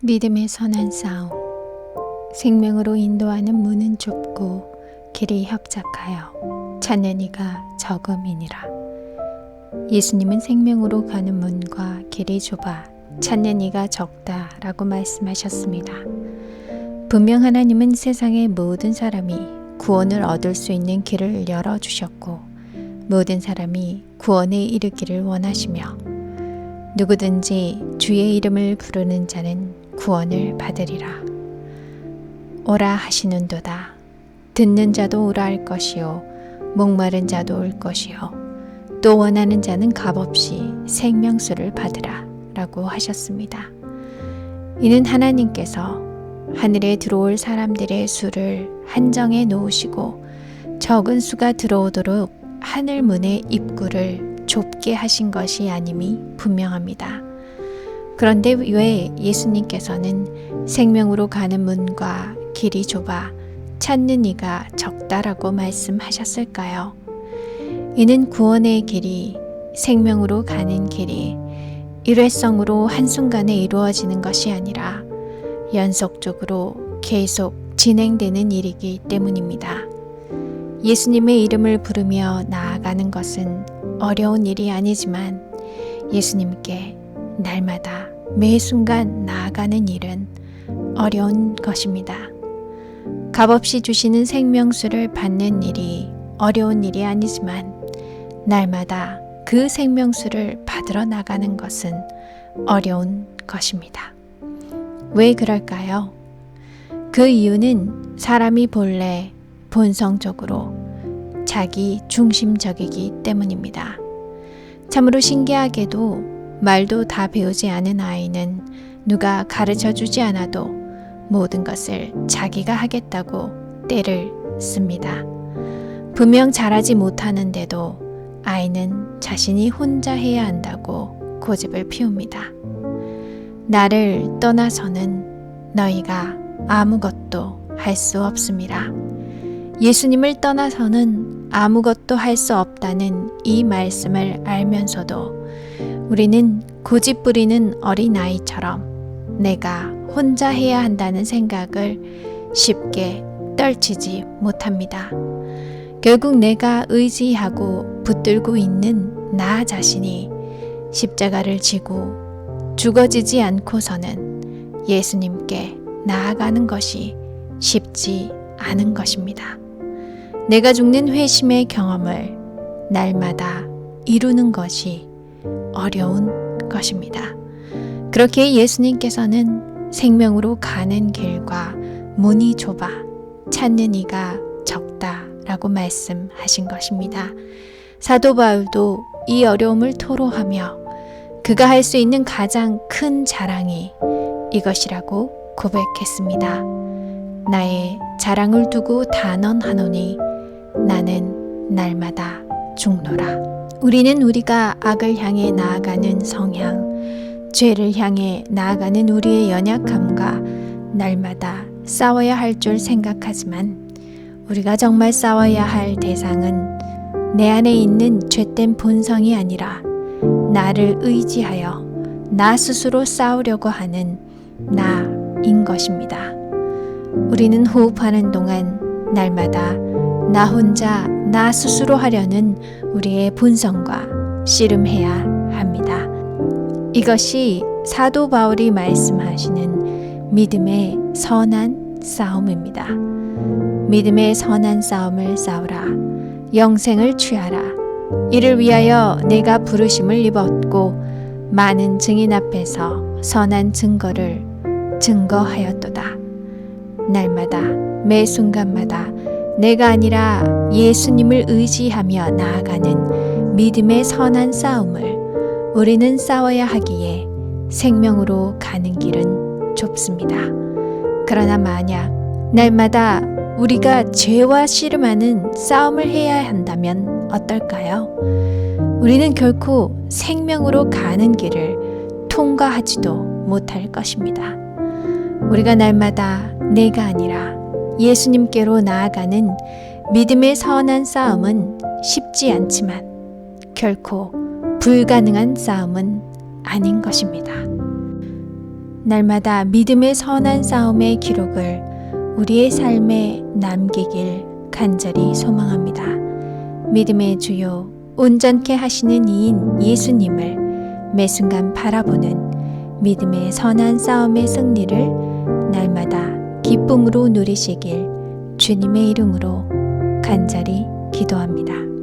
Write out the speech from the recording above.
믿음의 선한 싸움. 생명으로 인도하는 문은 좁고 길이 협착하여 찾는 이가 적음이니라. 예수님은 생명으로 가는 문과 길이 좁아 찾는 이가 적다라고 말씀하셨습니다. 분명 하나님은 세상의 모든 사람이 구원을 얻을 수 있는 길을 열어주셨고 모든 사람이 구원에 이르기를 원하시며 누구든지 주의 이름을 부르는 자는 구원을 받으리라. 오라 하시는도다. 듣는 자도 오라 할 것이요 목마른 자도 올 것이요 또 원하는 자는 값없이 생명수를 받으라 라고 하셨습니다. 이는 하나님께서 하늘에 들어올 사람들의 수를 한정해 놓으시고 적은 수가 들어오도록 하늘 문의 입구를 좁게 하신 것이 아님이 분명합니다. 그런데 왜 예수님께서는 생명으로 가는 문과 길이 좁아 찾는 이가 적다라고 말씀하셨을까요? 이는 구원의 길이, 생명으로 가는 길이 일회성으로 한순간에 이루어지는 것이 아니라 연속적으로 계속 진행되는 일이기 때문입니다. 예수님의 이름을 부르며 나아가는 것은 어려운 일이 아니지만 예수님께 날마다 매 순간 나아가는 일은 어려운 것입니다. 값없이 주시는 생명수를 받는 일이 어려운 일이 아니지만 날마다 그 생명수를 받으러 나가는 것은 어려운 것입니다. 왜 그럴까요? 그 이유는 사람이 본래 본성적으로 자기 중심적이기 때문입니다. 참으로 신기하게도 말도 다 배우지 않은 아이는 누가 가르쳐 주지 않아도 모든 것을 자기가 하겠다고 떼를 씁니다. 분명 잘하지 못하는데도 아이는 자신이 혼자 해야 한다고 고집을 피웁니다. 나를 떠나서는 너희가 아무것도 할 수 없습니다. 예수님을 떠나서는 아무것도 할 수 없다는 이 말씀을 알면서도 우리는 고집 부리는 어린아이처럼 내가 혼자 해야 한다는 생각을 쉽게 떨치지 못합니다. 결국 내가 의지하고 붙들고 있는 나 자신이 십자가를 지고 죽어지지 않고서는 예수님께 나아가는 것이 쉽지 않은 것입니다. 내가 죽는 회심의 경험을 날마다 이루는 것이 어려운 것입니다. 그렇게 예수님께서는 생명으로 가는 길과 문이 좁아 찾는 이가 적다라고 말씀하신 것입니다. 사도 바울도 이 어려움을 토로하며 그가 할 수 있는 가장 큰 자랑이 이것이라고 고백했습니다. 나의 자랑을 두고 단언하노니 나는 날마다 죽노라. 우리는 우리가 악을 향해 나아가는 성향, 죄를 향해 나아가는 우리의 연약함과 날마다 싸워야 할 줄 생각하지만 우리가 정말 싸워야 할 대상은 내 안에 있는 죄된 본성이 아니라 나를 의지하여 나 스스로 싸우려고 하는 나인 것입니다. 우리는 호흡하는 동안 날마다 나 혼자 나 스스로 하려는 우리의 본성과 씨름해야 합니다. 이것이 사도 바울이 말씀하시는 믿음의 선한 싸움입니다. 믿음의 선한 싸움을 싸우라. 영생을 취하라. 이를 위하여 내가 부르심을 입었고 많은 증인 앞에서 선한 증거를 증거하였도다. 날마다 매 순간마다 내가 아니라 예수님을 의지하며 나아가는 믿음의 선한 싸움을 우리는 싸워야 하기에 생명으로 가는 길은 좁습니다. 그러나 만약 날마다 우리가 죄와 씨름하는 싸움을 해야 한다면 어떨까요? 우리는 결코 생명으로 가는 길을 통과하지도 못할 것입니다. 우리가 날마다 내가 아니라 예수님께로 나아가는 믿음의 선한 싸움은 쉽지 않지만 결코 불가능한 싸움은 아닌 것입니다. 날마다 믿음의 선한 싸움의 기록을 우리의 삶에 남기길 간절히 소망합니다. 믿음의 주요 온전케 하시는 이인 예수님을 매 순간 바라보는 믿음의 선한 싸움의 승리를 날마다 기쁨으로 누리시길 주님의 이름으로 간절히 기도합니다.